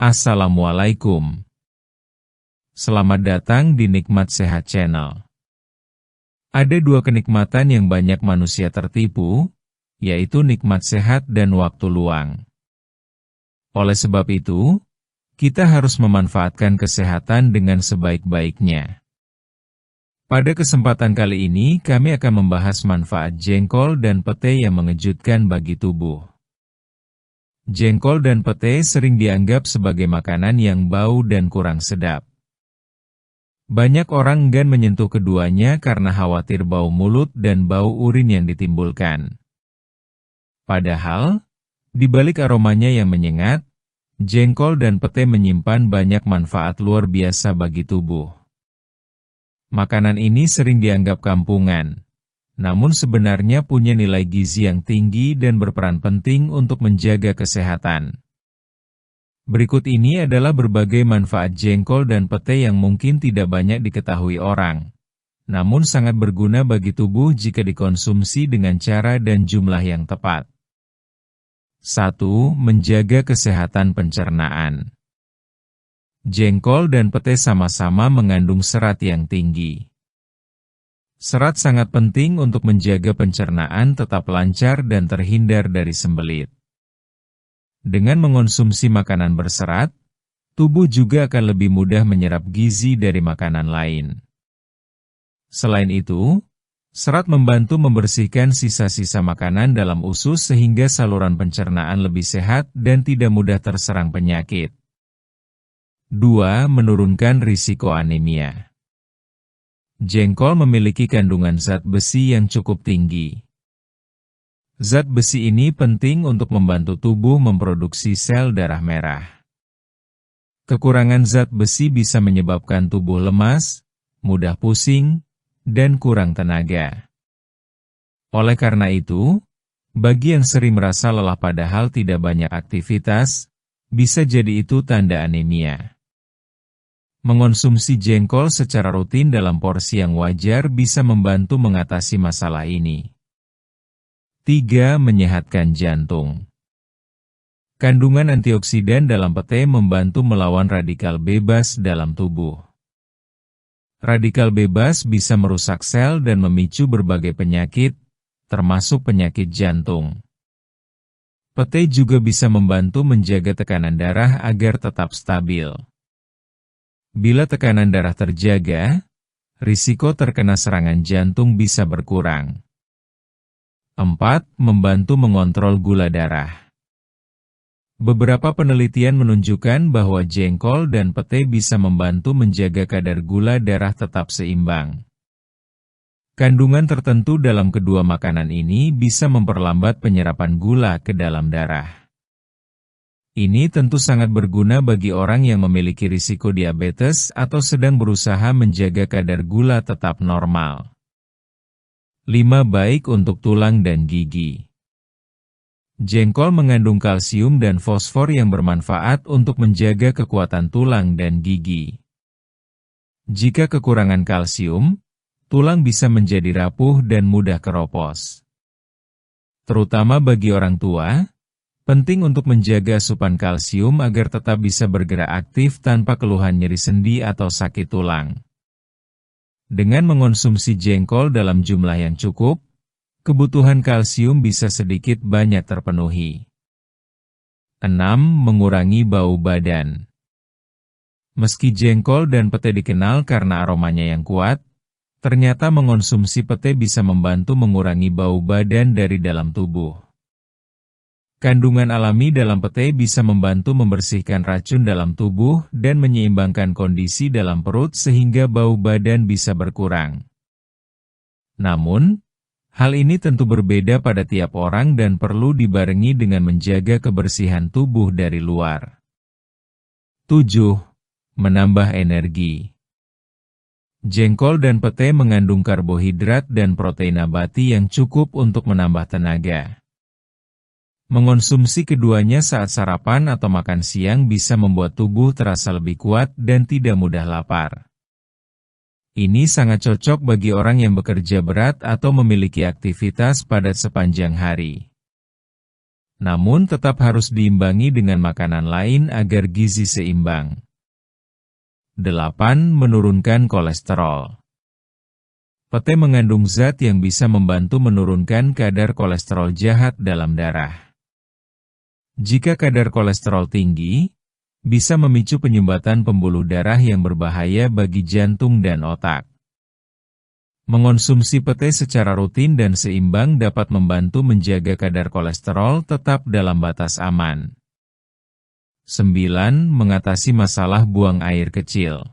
Assalamualaikum. Selamat datang di Nikmat Sehat Channel. Ada dua kenikmatan yang banyak manusia tertipu, yaitu nikmat sehat dan waktu luang. Oleh sebab itu, kita harus memanfaatkan kesehatan dengan sebaik-baiknya. Pada kesempatan kali ini, kami akan membahas manfaat jengkol dan pete yang mengejutkan bagi tubuh. Jengkol dan pete sering dianggap sebagai makanan yang bau dan kurang sedap. Banyak orang enggan menyentuh keduanya karena khawatir bau mulut dan bau urin yang ditimbulkan. Padahal, di balik aromanya yang menyengat, jengkol dan pete menyimpan banyak manfaat luar biasa bagi tubuh. Makanan ini sering dianggap kampungan, namun sebenarnya punya nilai gizi yang tinggi dan berperan penting untuk menjaga kesehatan. Berikut ini adalah berbagai manfaat jengkol dan pete yang mungkin tidak banyak diketahui orang, namun sangat berguna bagi tubuh jika dikonsumsi dengan cara dan jumlah yang tepat. 1. Menjaga kesehatan pencernaan. Jengkol dan pete sama-sama mengandung serat yang tinggi. Serat sangat penting untuk menjaga pencernaan tetap lancar dan terhindar dari sembelit. Dengan mengonsumsi makanan berserat, tubuh juga akan lebih mudah menyerap gizi dari makanan lain. Selain itu, serat membantu membersihkan sisa-sisa makanan dalam usus sehingga saluran pencernaan lebih sehat dan tidak mudah terserang penyakit. 2. Menurunkan risiko anemia. Jengkol memiliki kandungan zat besi yang cukup tinggi. Zat besi ini penting untuk membantu tubuh memproduksi sel darah merah. Kekurangan zat besi bisa menyebabkan tubuh lemas, mudah pusing, dan kurang tenaga. Oleh karena itu, bagi yang sering merasa lelah padahal tidak banyak aktivitas, bisa jadi itu tanda anemia. Mengonsumsi jengkol secara rutin dalam porsi yang wajar bisa membantu mengatasi masalah ini. 3. Menyehatkan jantung. Kandungan antioksidan dalam pete membantu melawan radikal bebas dalam tubuh. Radikal bebas bisa merusak sel dan memicu berbagai penyakit, termasuk penyakit jantung. Pete juga bisa membantu menjaga tekanan darah agar tetap stabil. Bila tekanan darah terjaga, risiko terkena serangan jantung bisa berkurang. 4. Membantu mengontrol gula darah. Beberapa penelitian menunjukkan bahwa jengkol dan pete bisa membantu menjaga kadar gula darah tetap seimbang. Kandungan tertentu dalam kedua makanan ini bisa memperlambat penyerapan gula ke dalam darah. Ini tentu sangat berguna bagi orang yang memiliki risiko diabetes atau sedang berusaha menjaga kadar gula tetap normal. 5. Baik untuk tulang dan gigi. Jengkol mengandung kalsium dan fosfor yang bermanfaat untuk menjaga kekuatan tulang dan gigi. Jika kekurangan kalsium, tulang bisa menjadi rapuh dan mudah keropos. Terutama bagi orang tua, penting untuk menjaga asupan kalsium agar tetap bisa bergerak aktif tanpa keluhan nyeri sendi atau sakit tulang. Dengan mengonsumsi jengkol dalam jumlah yang cukup, kebutuhan kalsium bisa sedikit banyak terpenuhi. 6. Mengurangi bau badan. Meski jengkol dan pete dikenal karena aromanya yang kuat, ternyata mengonsumsi pete bisa membantu mengurangi bau badan dari dalam tubuh. Kandungan alami dalam pete bisa membantu membersihkan racun dalam tubuh dan menyeimbangkan kondisi dalam perut sehingga bau badan bisa berkurang. Namun, hal ini tentu berbeda pada tiap orang dan perlu dibarengi dengan menjaga kebersihan tubuh dari luar. 7. Menambah energi. Jengkol dan pete mengandung karbohidrat dan protein nabati yang cukup untuk menambah tenaga. Mengonsumsi keduanya saat sarapan atau makan siang bisa membuat tubuh terasa lebih kuat dan tidak mudah lapar. Ini sangat cocok bagi orang yang bekerja berat atau memiliki aktivitas padat sepanjang hari. Namun tetap harus diimbangi dengan makanan lain agar gizi seimbang. 8. Menurunkan kolesterol. Pete mengandung zat yang bisa membantu menurunkan kadar kolesterol jahat dalam darah. Jika kadar kolesterol tinggi, bisa memicu penyumbatan pembuluh darah yang berbahaya bagi jantung dan otak. Mengonsumsi pete secara rutin dan seimbang dapat membantu menjaga kadar kolesterol tetap dalam batas aman. 9. Mengatasi masalah buang air kecil.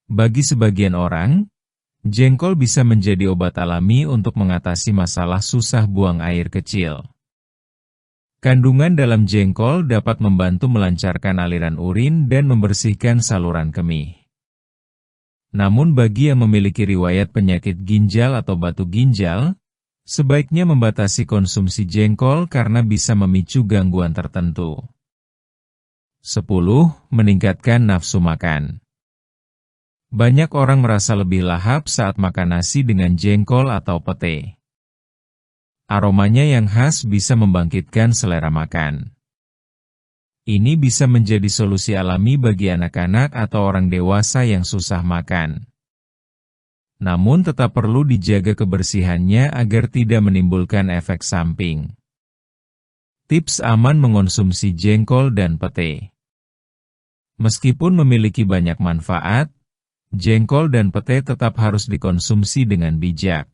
Bagi sebagian orang, jengkol bisa menjadi obat alami untuk mengatasi masalah susah buang air kecil. Kandungan dalam jengkol dapat membantu melancarkan aliran urin dan membersihkan saluran kemih. Namun bagi yang memiliki riwayat penyakit ginjal atau batu ginjal, sebaiknya membatasi konsumsi jengkol karena bisa memicu gangguan tertentu. 10. Meningkatkan nafsu makan. Banyak orang merasa lebih lahap saat makan nasi dengan jengkol atau pete. Aromanya yang khas bisa membangkitkan selera makan. Ini bisa menjadi solusi alami bagi anak-anak atau orang dewasa yang susah makan. Namun tetap perlu dijaga kebersihannya agar tidak menimbulkan efek samping. Tips aman mengonsumsi jengkol dan pete. Meskipun memiliki banyak manfaat, jengkol dan pete tetap harus dikonsumsi dengan bijak.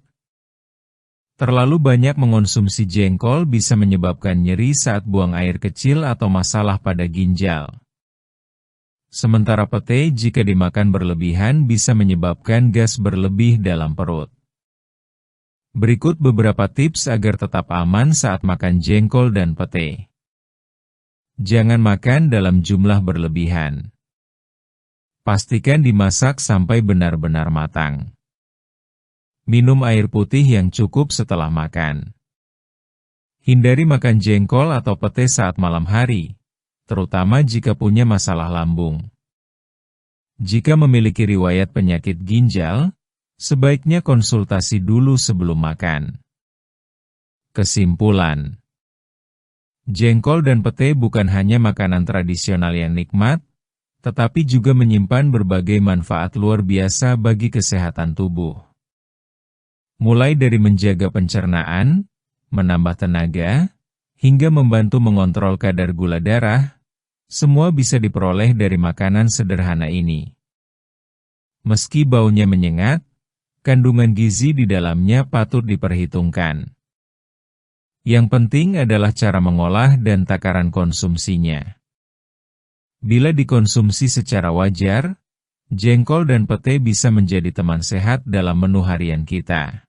Terlalu banyak mengonsumsi jengkol bisa menyebabkan nyeri saat buang air kecil atau masalah pada ginjal. Sementara pete jika dimakan berlebihan bisa menyebabkan gas berlebih dalam perut. Berikut beberapa tips agar tetap aman saat makan jengkol dan pete. Jangan makan dalam jumlah berlebihan. Pastikan dimasak sampai benar-benar matang. Minum air putih yang cukup setelah makan. Hindari makan jengkol atau pete saat malam hari, terutama jika punya masalah lambung. Jika memiliki riwayat penyakit ginjal, sebaiknya konsultasi dulu sebelum makan. Kesimpulan: jengkol dan pete bukan hanya makanan tradisional yang nikmat, tetapi juga menyimpan berbagai manfaat luar biasa bagi kesehatan tubuh. Mulai dari menjaga pencernaan, menambah tenaga, hingga membantu mengontrol kadar gula darah, semua bisa diperoleh dari makanan sederhana ini. Meski baunya menyengat, kandungan gizi di dalamnya patut diperhitungkan. Yang penting adalah cara mengolah dan takaran konsumsinya. Bila dikonsumsi secara wajar, jengkol dan pete bisa menjadi teman sehat dalam menu harian kita.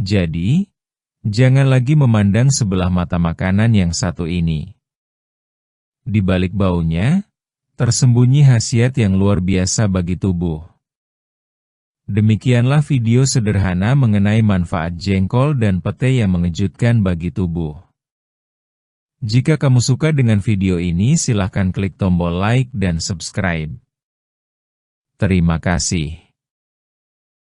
Jadi, jangan lagi memandang sebelah mata makanan yang satu ini. Di balik baunya, tersembunyi khasiat yang luar biasa bagi tubuh. Demikianlah video sederhana mengenai manfaat jengkol dan pete yang mengejutkan bagi tubuh. Jika kamu suka dengan video ini, silahkan klik tombol like dan subscribe. Terima kasih.